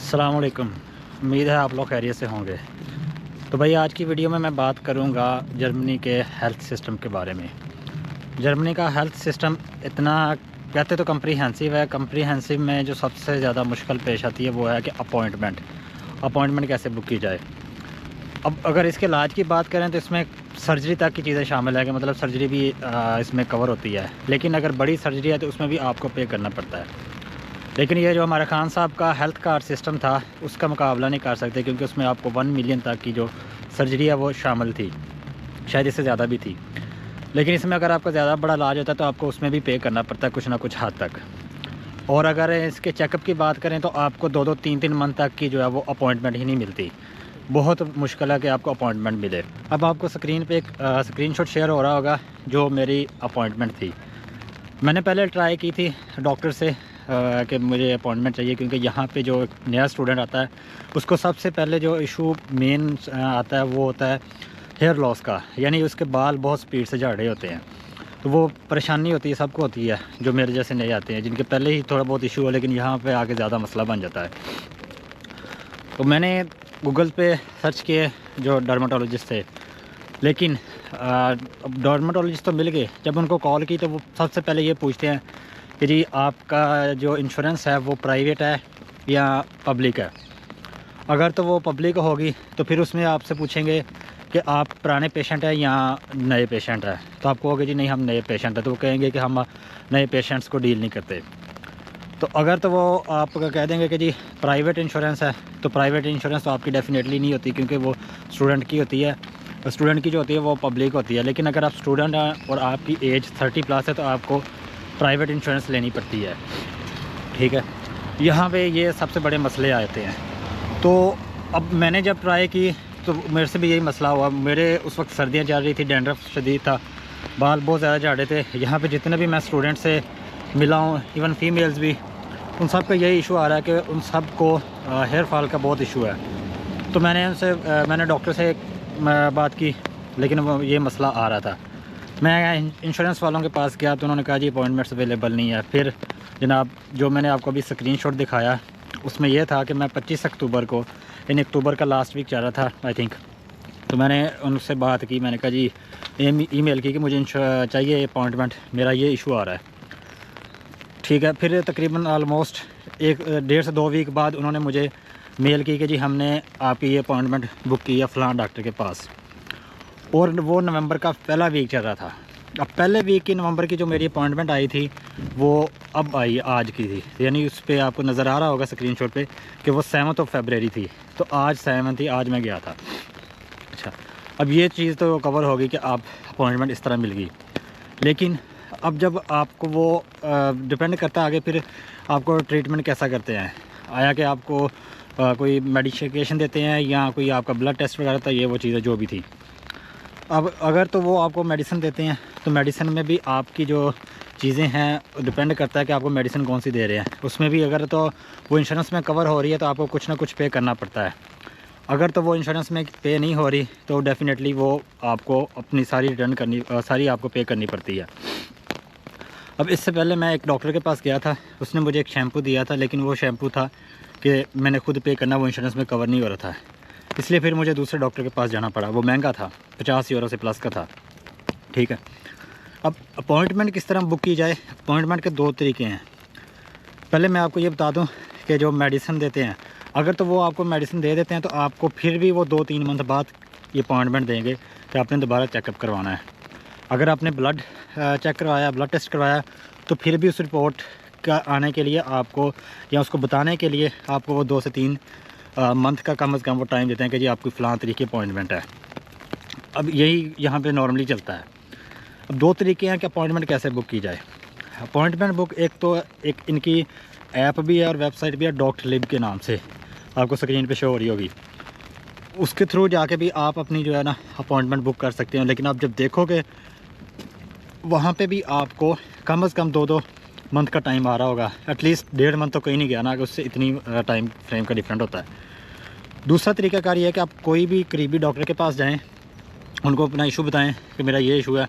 अस्सलाम वालेकुम। उम्मीद है आप लोग खैरियत से होंगे। तो भाई आज की वीडियो में मैं बात करूंगा जर्मनी के हेल्थ सिस्टम के बारे में। जर्मनी का हेल्थ सिस्टम इतना कहते तो कम्प्रीहेंसिव है। कम्प्रीहेंसिव में जो सबसे ज़्यादा मुश्किल पेश आती है वो है कि अपॉइंटमेंट कैसे बुक की जाए। अब अगर इसके इलाज की बात करें तो इसमें सर्जरी तक की चीज़ें शामिल है कि मतलब सर्जरी भी इसमें कवर होती है। लेकिन अगर बड़ी सर्जरी है तो उसमें भी आपको पे करना पड़ता है। लेकिन ये जो हमारा खान साहब का हेल्थ कार्ड सिस्टम था उसका मुकाबला नहीं कर सकते, क्योंकि उसमें आपको 1 मिलियन तक की जो सर्जरी है वो शामिल थी, शायद इससे ज़्यादा भी थी। लेकिन इसमें अगर आपका ज़्यादा बड़ा इलाज होता है तो आपको उसमें भी पे करना पड़ता है कुछ ना कुछ हद तक। और अगर इसके चेकअप की बात करें तो आपको 2-2 3-3 मंथ तक की जो है वो अपॉइंटमेंट ही नहीं मिलती। बहुत मुश्किल है कि आपको अपॉइंटमेंट मिले। अब आपको स्क्रीन पे एक स्क्रीनशॉट शेयर हो रहा होगा जो मेरी अपॉइंटमेंट थी। मैंने पहले ट्राई की थी डॉक्टर से कि मुझे अपॉइंटमेंट चाहिए, क्योंकि यहाँ पे जो नया स्टूडेंट आता है उसको सबसे पहले जो इशू मेन आता है वो होता है हेयर लॉस का, यानी उसके बाल बहुत स्पीड से झड़ रहे होते हैं। तो वो परेशानी होती है, सबको होती है जो मेरे जैसे नए आते हैं, जिनके पहले ही थोड़ा बहुत इशू हो लेकिन यहाँ पे आके ज़्यादा मसला बन जाता है। तो मैंने गूगल पे सर्च किए जो डर्माटोलॉजिस्ट थे, लेकिन डर्माटोलॉजिस्ट तो मिल गए। जब उनको कॉल की तो वो सबसे पहले ये पूछते हैं कि जी आपका जो इंश्योरेंस है वो प्राइवेट है या पब्लिक है। अगर तो वो पब्लिक होगी तो फिर उसमें आपसे पूछेंगे कि आप पुराने पेशेंट हैं या नए पेशेंट हैं। तो आप कहोगे जी नहीं हम नए पेशेंट हैं, तो वो कहेंगे कि हम नए पेशेंट्स को डील नहीं करते। तो अगर तो वो आपका कह देंगे कि जी प्राइवेट इंश्योरेंस है, तो प्राइवेट इंश्योरेंस तो आपकी डेफिनेटली नहीं होती, क्योंकि वो स्टूडेंट की होती है। स्टूडेंट की जो होती है वो पब्लिक होती है। लेकिन अगर आप स्टूडेंट हैं और आपकी एज 30+ है तो आपको प्राइवेट इंश्योरेंस लेनी पड़ती है। ठीक है, यहाँ पे ये सबसे बड़े मसले आते हैं। तो अब मैंने जब ट्राई की तो मेरे से भी यही मसला हुआ। मेरे उस वक्त सर्दियाँ चल रही थी, डैंड्रफ शदीद था, बाल बहुत ज़्यादा झड़ रहे थे। यहाँ पे जितने भी मैं स्टूडेंट से मिला हूँ, इवन फीमेल्स भी, उन सब का यही इशू आ रहा है कि उन सब को हेयर फॉल का बहुत इशू है। तो मैंने डॉक्टर से बात की, लेकिन वो ये मसला आ रहा था। मैं इंश्योरेंस वालों के पास गया तो उन्होंने कहा जी अपॉइंटमेंट्स अवेलेबल नहीं है। फिर जनाब जो मैंने आपको अभी स्क्रीनशॉट दिखाया उसमें यह था कि मैं 25 अक्टूबर को, इन अक्टूबर का लास्ट वीक चल रहा था आई थिंक, तो मैंने उनसे बात की। मैंने कहा जी ईमेल की कि मुझे चाहिए अपॉइंटमेंट, मेरा ये इशू आ रहा है। ठीक है, फिर तकरीबन ऑलमोस्ट 1.5 से 2 वीक बाद उन्होंने मुझे मेल की कि जी हमने आपकी ये अपॉइंटमेंट बुक की है फ़लाँ डॉक्टर के पास। और वो नवंबर का पहला वीक चल रहा था। अब पहले वीक की नवंबर की जो मेरी अपॉइंटमेंट आई थी वो अब आई आज की थी, यानी उस पर आपको नज़र आ रहा होगा स्क्रीनशॉट पे कि वो 7 फरवरी थी। तो आज 7 थी, आज मैं गया था। अच्छा, अब ये चीज़ तो कवर होगी कि आप अपॉइंटमेंट इस तरह मिल गई। लेकिन अब जब आपको वो डिपेंड करता है आगे फिर आपको ट्रीटमेंट कैसा करते हैं, आया कि आपको कोई मेडिकेशन देते हैं या कोई आपका ब्लड टेस्ट वगैरह था, ये वो चीज़ें जो भी थी। अब अगर तो वो आपको मेडिसिन देते हैं तो मेडिसिन में भी आपकी जो चीज़ें हैं डिपेंड करता है कि आपको मेडिसिन कौन सी दे रहे हैं। उसमें भी अगर तो वो इंश्योरेंस में कवर हो रही है तो आपको कुछ ना कुछ पे करना पड़ता है। अगर तो वो इंश्योरेंस में पे नहीं हो रही तो डेफ़िनेटली वो आपको अपनी सारी रिटर्न करनी सारी आपको पे करनी पड़ती है। अब इससे पहले मैं एक डॉक्टर के पास गया था, उसने मुझे एक शैम्पू दिया था, लेकिन वो शैम्पू था कि मैंने खुद पे करना, वो इंश्योरेंस में कवर नहीं हो रहा था। इसलिए फिर मुझे दूसरे डॉक्टर के पास जाना पड़ा। वो महंगा था, 50 यूरो से प्लस का था। ठीक है, अब अपॉइंटमेंट किस तरह बुक की जाए। अपॉइंटमेंट के 2 तरीके हैं। पहले मैं आपको ये बता दूं कि जो मेडिसिन देते हैं, अगर तो वो आपको मेडिसिन दे देते हैं तो आपको फिर भी वो 2-3 मंथ बाद ये अपॉइंटमेंट देंगे कि आपने दोबारा चेकअप करवाना है। अगर आपने ब्लड चेक करवाया, ब्लड टेस्ट करवाया, तो फिर भी उस रिपोर्ट का आने के लिए आपको या उसको बताने के लिए आपको वो 2 से 3 मंथ का कम से कम वो टाइम देते हैं कि जी आपकी फ़लाँ तरीके अपॉइंटमेंट है। अब यही यहाँ पे नॉर्मली चलता है। अब 2 तरीके हैं कि अपॉइंटमेंट कैसे बुक की जाए। अपॉइंटमेंट बुक एक इनकी ऐप भी है और वेबसाइट भी है, डॉक्टर लिब के नाम से, आपको स्क्रीन पे शो हो रही होगी। उसके थ्रू जाके भी आप अपनी जो है ना अपॉइंटमेंट बुक कर सकते हैं। लेकिन आप जब देखोगे वहाँ पे भी आपको कम से कम 2-2 मंथ का टाइम आ रहा होगा। एटलीस्ट 1.5 मंथ तो कहीं नहीं गया ना, कि उससे इतनी टाइम फ्रेम का डिफरेंट होता है। दूसरा तरीकाकार ये है कि आप कोई भी करीबी डॉक्टर के पास जाएं, उनको अपना इशू बताएं कि मेरा ये इशू है।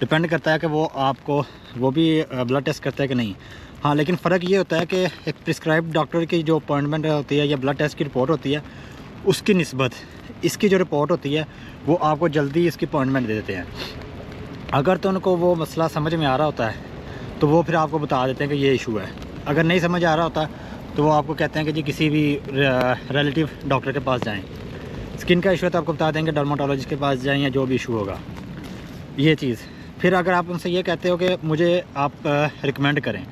डिपेंड करता है कि वो आपको वो भी ब्लड टेस्ट करता है कि नहीं। हाँ, लेकिन फ़र्क ये होता है कि एक प्रिस्क्राइब डॉक्टर की जो अपॉइंटमेंट होती है या ब्लड टेस्ट की रिपोर्ट होती है, उसकी निस्बत इसकी जो रिपोर्ट होती है वो आपको जल्दी इसकी अपॉइंटमेंट दे देते हैं। अगर तो उनको वो मसला समझ में आ रहा होता है तो वो फिर आपको बता देते हैं कि ये इशू है। अगर नहीं समझ आ रहा होता तो वो आपको कहते हैं कि जी किसी भी रिलेटिव डॉक्टर के पास जाएं। स्किन का इशू है तो आपको बता देंगे डर्माटोलॉजिस्ट के पास जाएं या जो भी इशू होगा ये चीज़। फिर अगर आप उनसे ये कहते हो कि मुझे आप रिकमेंड करें,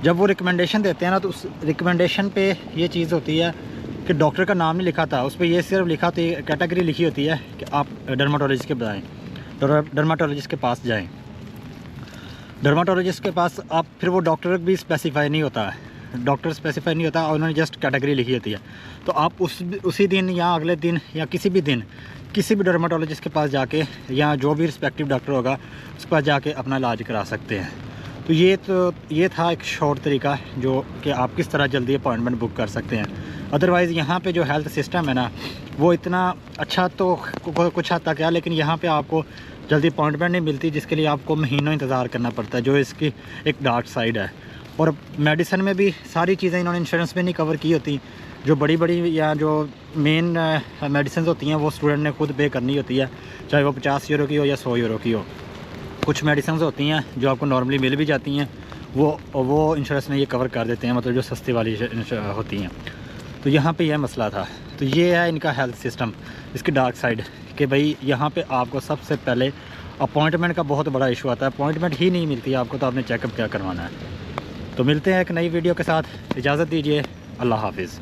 जब वो रिकमेंडेशन देते हैं ना तो उस रिकमेंडेशन पे ये चीज़ होती है कि डॉक्टर का नाम नहीं लिखा था, उस पर ये सिर्फ लिखा होती है, कैटेगरी लिखी होती है कि आप डर्माटोलॉजिस्ट के बताएँ, डर्माटोलॉजिस्ट के पास जाएँ। डर्माटोलॉजिस्ट के पास आप फिर वो डॉक्टर भी स्पेसिफाई नहीं होता है, डॉक्टर स्पेसिफाई नहीं होता और उन्होंने जस्ट कैटेगरी लिखी होती है। तो आप उसी दिन या अगले दिन या किसी भी दिन किसी भी डर्माटोलॉजिस्ट के पास जाके या जो भी रिस्पेक्टिव डॉक्टर होगा उसके पास जाके अपना इलाज करा सकते हैं। तो ये था एक शॉर्ट तरीका जो कि आप किस तरह जल्दी अपॉइंटमेंट बुक कर सकते हैं। अदरवाइज़ यहाँ पे जो हेल्थ सिस्टम है ना वो इतना अच्छा तो कुछ हद तक है, लेकिन यहाँ पे आपको जल्दी अपॉइंटमेंट नहीं मिलती, जिसके लिए आपको महीनों इंतज़ार करना पड़ता है, जो इसकी एक डार्क साइड है। और मेडिसिन में भी सारी चीज़ें इन्होंने इंश्योरेंस में नहीं कवर की होती, जो बड़ी बड़ी या जो मेन मेडिसिन होती हैं वो स्टूडेंट ने खुद पे करनी होती है, चाहे वो 50 यूरो की हो या 100 यूरो की हो। कुछ मेडिसिन होती हैं जो आपको नॉर्मली मिल भी जाती हैं, वो इंश्योरेंस में ये कवर कर देते हैं, मतलब जो सस्ती वाली होती हैं। तो यहाँ पे यह मसला था। तो ये है इनका हेल्थ सिस्टम, इसकी डार्क साइड, कि भाई यहाँ पे आपको सबसे पहले अपॉइंटमेंट का बहुत बड़ा इशू आता है। अपॉइंटमेंट ही नहीं मिलती आपको, तो आपने चेकअप क्या करवाना है। तो मिलते हैं एक नई वीडियो के साथ, इजाज़त दीजिए, अल्लाह हाफिज़।